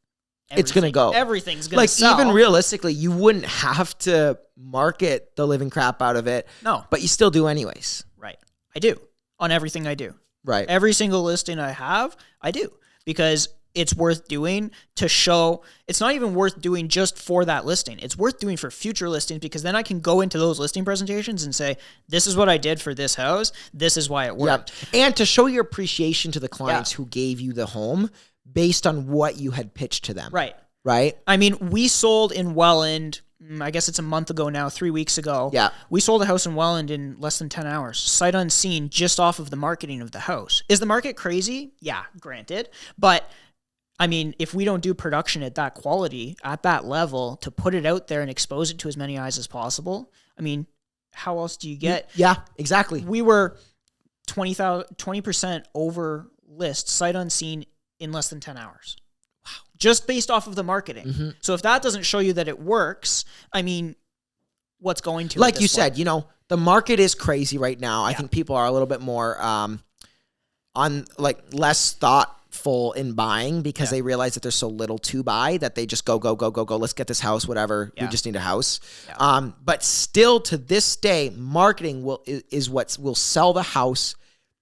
it's going to go. Everything's going to sell. Like, even realistically, you wouldn't have to market the living crap out of it. No. But you still do anyways. Right. I do. On everything I do. Right. Every single listing I have, I do. Because it's worth doing to show. It's not even worth doing just for that listing. It's worth doing for future listings, because then I can go into those listing presentations and say, this is what I did for this house. This is why it worked. Yep. And to show your appreciation to the clients who gave you the home based on what you had pitched to them. Right. Right? I mean, we sold in Welland, I guess it's a month ago now, 3 weeks ago. Yeah. We sold a house in Welland in less than 10 hours, sight unseen, just off of the marketing of the house. Is the market crazy? Yeah, granted. But I mean, if we don't do production at that quality, at that level, to put it out there and expose it to as many eyes as possible, I mean, how else do you get? Yeah, exactly. We were 20% over list, sight unseen, in less than 10 hours. Wow. Just based off of the marketing. Mm-hmm. So if that doesn't show you that it works, I mean, what's going to? Like you said, the market is crazy right now. I think people are a little bit more less thoughtful in buying, because they realize that there's so little to buy that they just go. Let's get this house, whatever. We just need a house. Yeah. But still, to this day, marketing is what will sell the house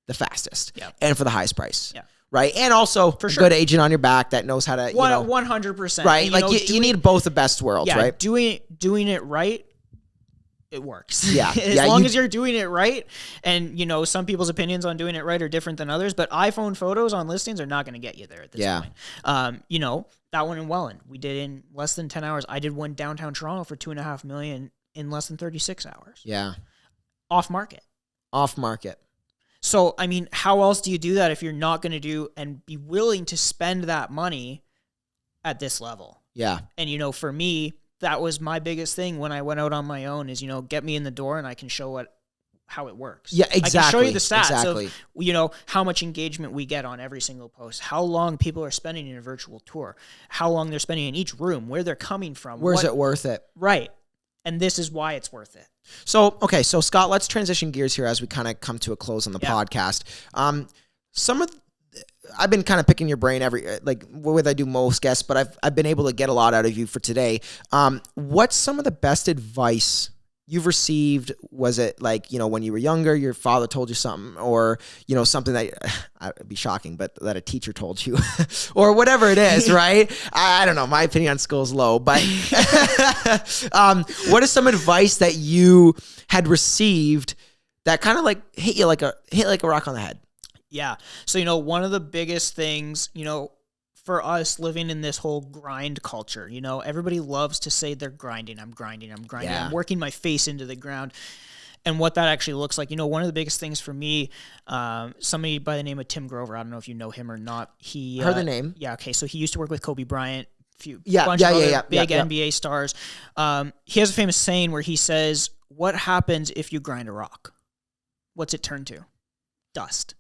the fastest and for the highest price. Yeah. Right. And also for a good agent on your back that knows how to, 100%. Right. And, you need both the best worlds, right? Doing it right, it works. Yeah. As long as you're doing it right. And, some people's opinions on doing it right are different than others, but iPhone photos on listings are not going to get you there at this point. That one in Welland, we did in less than 10 hours. I did one downtown Toronto for $2.5 million in less than 36 hours. Yeah. Off market. So, I mean, how else do you do that if you're not going to do and be willing to spend that money at this level? Yeah. And, for me, that was my biggest thing when I went out on my own is, get me in the door and I can show how it works. Yeah, exactly. I can show you the stats of, how much engagement we get on every single post, how long people are spending in a virtual tour, how long they're spending in each room, where they're coming from. Where's it worth it? Right. And this is why it's worth it. So Scott, let's transition gears here as we kind of come to a close on the podcast. I've been kind of picking your brain what I do most guests, but I've been able to get a lot out of you for today. What's some of the best advice you've received? Was it when you were younger, your father told you something, or, something that it'd be shocking, but that a teacher told you or whatever it is, right? I don't know. My opinion on school is low, but what is some advice that you had received that kind of hit you like a rock on the head? Yeah. So, one of the biggest things, for us living in this whole grind culture, everybody loves to say they're grinding. I'm grinding. Yeah. I'm working my face into the ground. And what that actually looks like, one of the biggest things for me, somebody by the name of Tim Grover, I don't know if you know him or not. He heard the name. Yeah. Okay. So he used to work with Kobe Bryant, big NBA stars. He has a famous saying where he says, "What happens if you grind a rock? What's it turn to? Dust."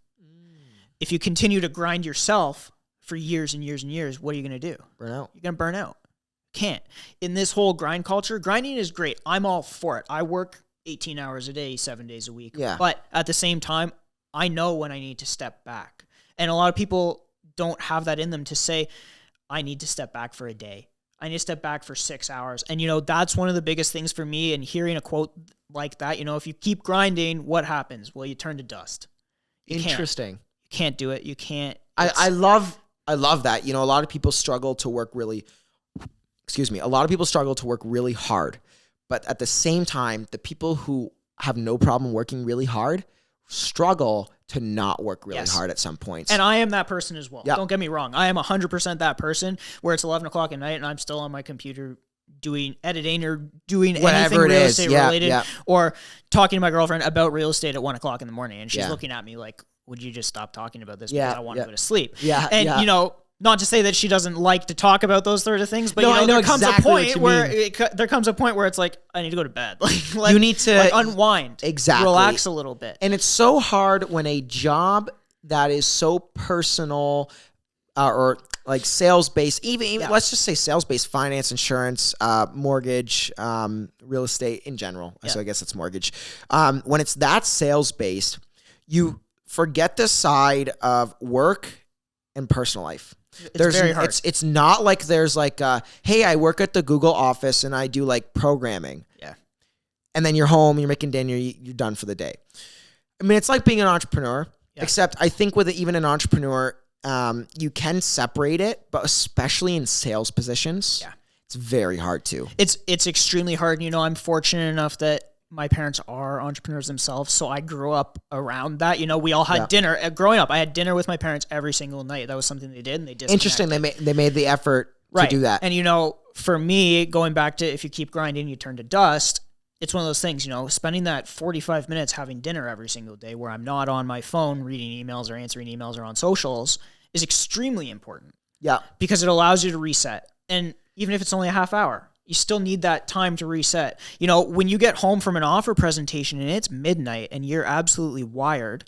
If you continue to grind yourself for years and years and years, what are you going to do? Burn out. You're going to burn out. Can't. In this whole grind culture, grinding is great. I'm all for it. I work 18 hours a day, 7 days a week. Yeah. But at the same time, I know when I need to step back. And a lot of people don't have that in them to say, I need to step back for a day. I need to step back for 6 hours. And, that's one of the biggest things for me. And hearing a quote like that, if you keep grinding, what happens? Well, you turn to dust. Interesting. Can't do it. You can't. I love that. A lot of people struggle to work really hard, But at the same time, the people who have no problem working really hard struggle to not work really hard at some points. And I am that person as well. Yep. Don't get me wrong. I am 100% that person where it's 11 o'clock at night and I'm still on my computer doing editing or doing anything real estate related or talking to my girlfriend about real estate at 1 o'clock in the morning. And she's looking at me like, would you just stop talking about this because I want to go to sleep? And you know, not to say that she doesn't like to talk about those sort of things, but there comes a point where it's like, I need to go to bed. Like you need to unwind, relax a little bit. And it's so hard when a job that is so personal or like sales based, even let's just say sales based, finance, insurance, mortgage, real estate in general. So I guess it's mortgage. When it's that sales based, you forget the side of work and personal life. It's very hard. It's not like there's like, hey, I work at the Google office and I do like programming. Yeah. And then you're home, you're making dinner, you're done for the day. I mean, it's like being an entrepreneur, except I think with even an entrepreneur, you can separate it, but especially in sales positions, it's very hard to. It's extremely hard. You know, I'm fortunate enough that my parents are entrepreneurs themselves, so I grew up around that. You know, we all had dinner. Growing up, I had dinner with my parents every single night. That was something they did, and they disconnected. Interesting. They made the effort to do that. And, you know, for me, going back to if you keep grinding, you turn to dust, it's one of those things, you know, spending that 45 minutes having dinner every single day where I'm not on my phone reading emails or answering emails or on socials is extremely important. Yeah. Because it allows you to reset. And even if it's only a half hour, you still need that time to reset. You know, when you get home from an offer presentation and it's midnight and you're absolutely wired,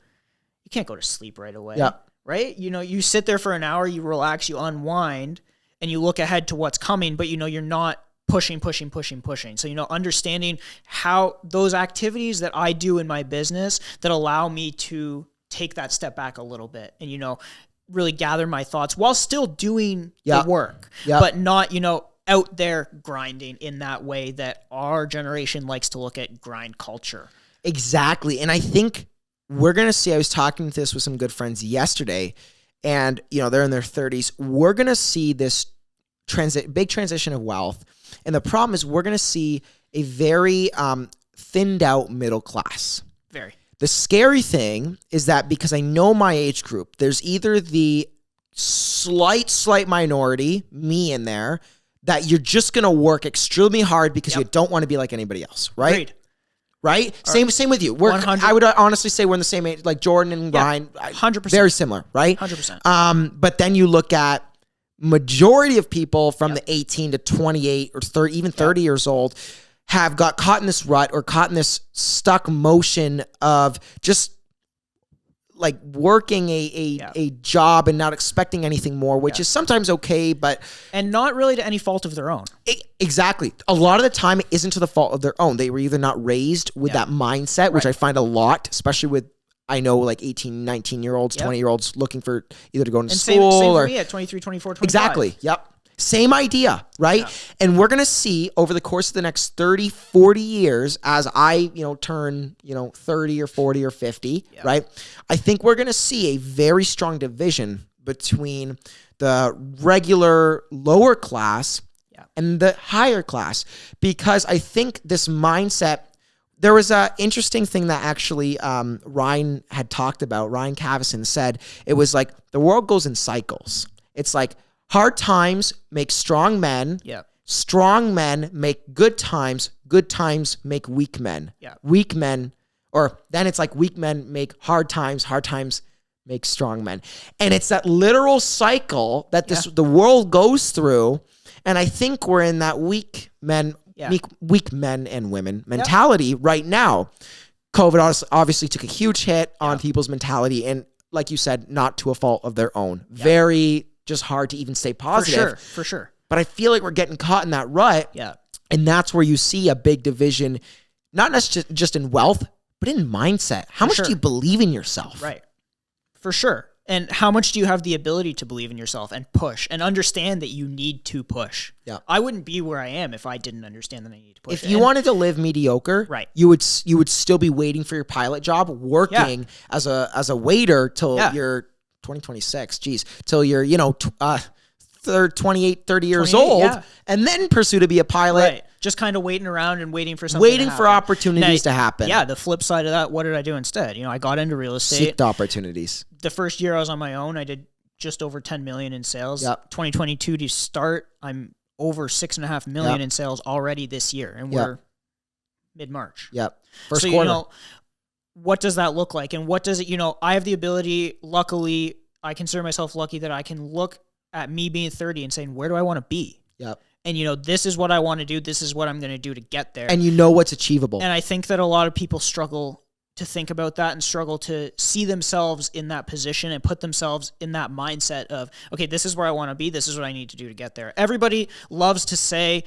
you can't go to sleep right away. Yeah. Right? You know, you sit there for an hour, you relax, you unwind, and you look ahead to what's coming, but you know, you're not pushing. So, you know, understanding how those activities that I do in my business that allow me to take that step back a little bit and, you know, really gather my thoughts while still doing the work, but not, you know, out there grinding in that way that our generation likes to look at grind culture. Exactly. And I think we're going to see, I was talking to this with some good friends yesterday and, you know, they're in their 30s. We're going to see this big transition of wealth. And the problem is we're going to see a very thinned out middle class. Very. The scary thing is that because I know my age group, there's either the slight minority, me in there, that you're just going to work extremely hard because you don't want to be like anybody else, right? Agreed. Right? Same with you. I would honestly say we're in the same age, like Jordan and Ryan. 100%. Very similar, right? 100%. But then you look at majority of people from the 18 to 28 or 30, even 30 years old have got caught in this rut or caught in this stuck motion of just like working a job and not expecting anything more, which is sometimes okay, but... And not really to any fault of their own. Exactly. A lot of the time, it isn't to the fault of their own. They were either not raised with that mindset, which I find a lot, especially with, I know, like 18, 19-year-olds, 20-year-olds looking for either to go into school same or... for me at 23, 24, 25. Exactly. Yep. Same idea, right? Yeah. And we're going to see over the course of the next 30, 40 years as I, turn, 30 or 40 or 50, right? I think we're going to see a very strong division between the regular lower class and the higher class because I think this mindset, there was an interesting thing that actually Ryan had talked about. Ryan Cavison said, it was like the world goes in cycles. It's like, hard times make strong men. Yeah. Strong men make good times. Good times make weak men. Yeah. Weak men, or then it's like weak men make hard times. Hard times make strong men. And it's that literal cycle that the world goes through. And I think we're in that weak men and women mentality right now. COVID obviously took a huge hit on people's mentality. And like you said, not to a fault of their own. Yeah. Very just hard to even stay positive. For sure. But I feel like we're getting caught in that rut. Yeah. And that's where you see a big division, not necessarily just in wealth, but in mindset. How much do you believe in yourself? Right. For sure. And how much do you have the ability to believe in yourself and push and understand that you need to push? Yeah. I wouldn't be where I am if I didn't understand that I need to push. If you wanted to live mediocre, you would still be waiting for your pilot job, working as a waiter till you're 2026, till you're, 28, 30 years old, and then pursue to be a pilot. Right. Just kind of waiting around and waiting for something Waiting for opportunities to happen. Yeah, the flip side of that, what did I do instead? I got into real estate. Seeked opportunities. The first year I was on my own, I did just over 10 million in sales. 2022 to start, I'm over 6.5 million in sales already this year, and we're mid-March. First quarter. What does that look like? And what does it, I have the ability, luckily, I consider myself lucky that I can look at me being 30 and saying, where do I want to be? And, this is what I want to do. This is what I'm going to do to get there. And what's achievable. And I think that a lot of people struggle to think about that and struggle to see themselves in that position and put themselves in that mindset of, okay, this is where I want to be. This is what I need to do to get there. Everybody loves to say,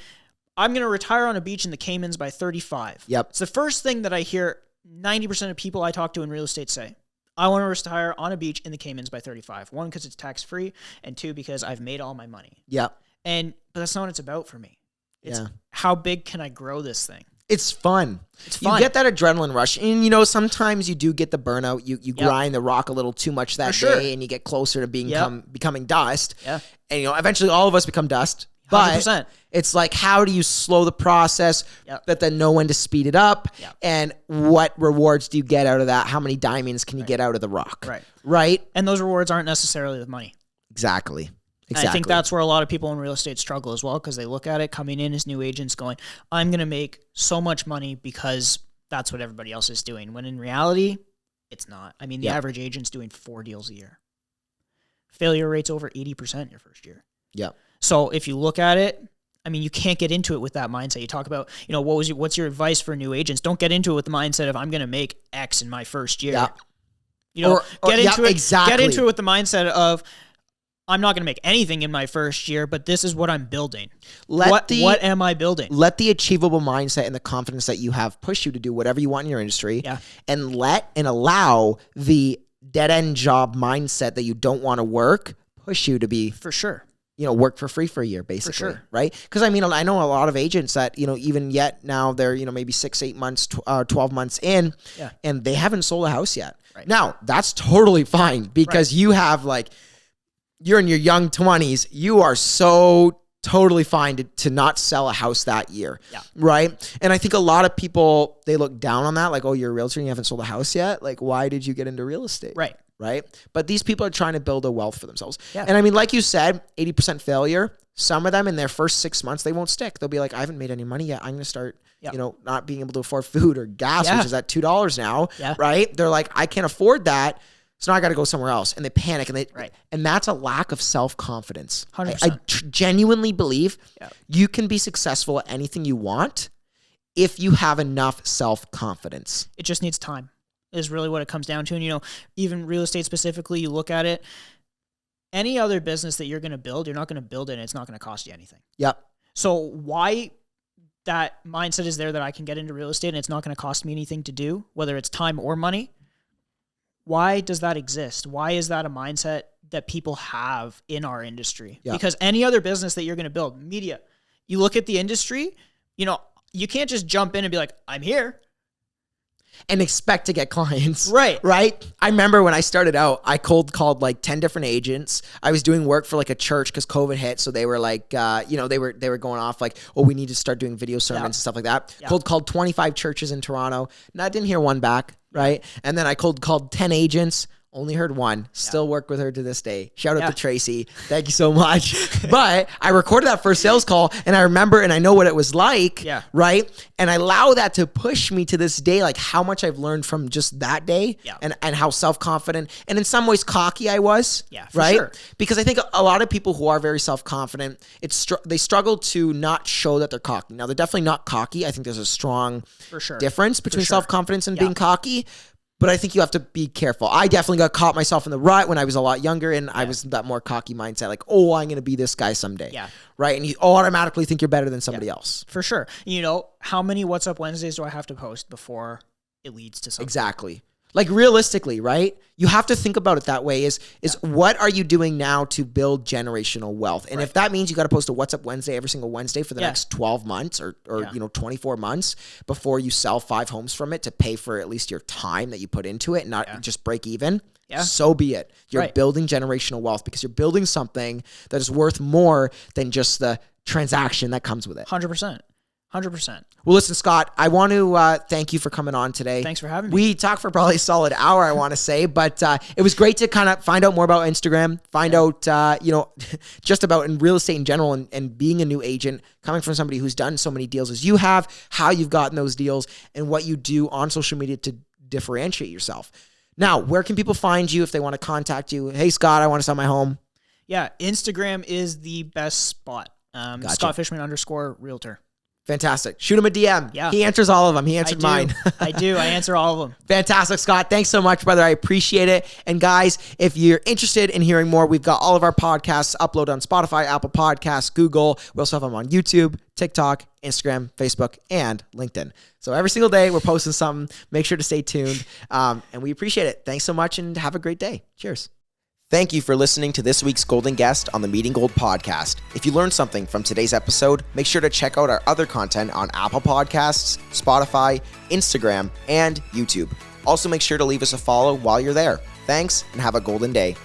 I'm going to retire on a beach in the Caymans by 35. It's the first thing that I hear 90% of people I talk to in real estate say. I want to retire on a beach in the Caymans by 35. One, because it's tax-free, and two, because I've made all my money. But that's not what it's about for me. It's how big can I grow this thing? It's fun. You get that adrenaline rush. And, sometimes you do get the burnout. You grind the rock a little too much that day, and you get closer to becoming dust. And, eventually all of us become dust. But 100%. It's like, how do you slow the process, but then know when to speed it up? And what rewards do you get out of that? How many diamonds can you get out of the rock? Right? And those rewards aren't necessarily with money. Exactly. And I think that's where a lot of people in real estate struggle as well, because they look at it coming in as new agents going, I'm going to make so much money because that's what everybody else is doing. When in reality, it's not. I mean, the average agent's doing 4 deals a year. Failure rate's over 80% in your first year. So if you look at it, I mean, you can't get into it with that mindset. You talk about, what's your advice for new agents? Don't get into it with the mindset of I'm going to make X in my first year. Get into it with the mindset of I'm not going to make anything in my first year, but this is what I'm building. What am I building? Let the achievable mindset and the confidence that you have push you to do whatever you want in your industry. And allow the dead end job mindset that you don't want to work push you to be for sure. Work for free for a year, basically. For sure. Right? Because I know a lot of agents that, even yet now they're, maybe 6, 8 months, 12 months in, and they haven't sold a house yet. Now, that's totally fine because you have you're in your young 20s. You are so totally fine to not sell a house that year. Right? And I think a lot of people, they look down on that. Like, oh, you're a realtor and you haven't sold a house yet. Like, why did you get into real estate? Right? But these people are trying to build a wealth for themselves. And I mean, like you said, 80% failure. Some of them in their first 6 months, they won't stick. They'll be like, I haven't made any money yet. I'm going to start, not being able to afford food or gas, which is at $2 now. Right? They're like, I can't afford that. So now I got to go somewhere else. And they panic. And that's a lack of self-confidence. 100%. I genuinely believe you can be successful at anything you want if you have enough self-confidence. It just needs time. Is really what it comes down to. And, even real estate specifically, you look at it, any other business that you're going to build, you're not going to build it and it's not going to cost you anything. So why that mindset is there that I can get into real estate and it's not going to cost me anything to do, whether it's time or money? Why does that exist? Why is that a mindset that people have in our industry? Because any other business that you're going to build, media, you look at the industry, you can't just jump in and be like, I'm here. And expect to get clients. Right. I remember when I started out, I cold called 10 different agents. I was doing work for a church because COVID hit. So they were they were going off we need to start doing video sermons and stuff like that. Cold called 25 churches in Toronto. And I didn't hear one back. Right. And then I cold called 10 agents. Only heard one. Still work with her to this day. Shout out to Tracy. Thank you so much. But I recorded that first sales call and I remember and I know what it was like. Right. And I allow that to push me to this day, how much I've learned from just that day and how self-confident and in some ways cocky I was. Right. Sure. Because I think a lot of people who are very self-confident, they struggle to not show that they're cocky. Now they're definitely not cocky. I think there's a strong difference between self-confidence and being cocky. But I think you have to be careful. I definitely got caught myself in the rut when I was a lot younger and I was that more cocky mindset, I'm going to be this guy someday. Right? And you automatically think you're better than somebody else. For sure. How many What's Up Wednesdays do I have to post before it leads to something? Exactly. Like realistically, right? You have to think about it that way is what are you doing now to build generational wealth? And if that means you got to post a What's Up Wednesday every single Wednesday for the next 12 months or 24 months before you sell 5 homes from it to pay for at least your time that you put into it and not just break even, so be it. You're building generational wealth because you're building something that is worth more than just the transaction that comes with it. 100%. 100%. Well, listen, Scott, I want to thank you for coming on today. Thanks for having me. We talked for probably a solid hour, I want to say, but it was great to kind of find out more about Instagram, find out, just about in real estate in general and being a new agent, coming from somebody who's done so many deals as you have, how you've gotten those deals, and what you do on social media to differentiate yourself. Now, where can people find you if they want to contact you? Hey, Scott, I want to sell my home. Yeah, Instagram is the best spot. Gotcha. Scott Fishman _realtor. Fantastic. Shoot him a DM. Yeah. He answers all of them. He answered mine. I do. I answer all of them. Fantastic, Scott. Thanks so much, brother. I appreciate it. And guys, if you're interested in hearing more, we've got all of our podcasts uploaded on Spotify, Apple Podcasts, Google. We also have them on YouTube, TikTok, Instagram, Facebook, and LinkedIn. So every single day we're posting something. Make sure to stay tuned. And we appreciate it. Thanks so much and have a great day. Cheers. Thank you for listening to this week's Golden Guest on the Meeting Gold podcast. If you learned something from today's episode, make sure to check out our other content on Apple Podcasts, Spotify, Instagram, and YouTube. Also, make sure to leave us a follow while you're there. Thanks, and have a golden day.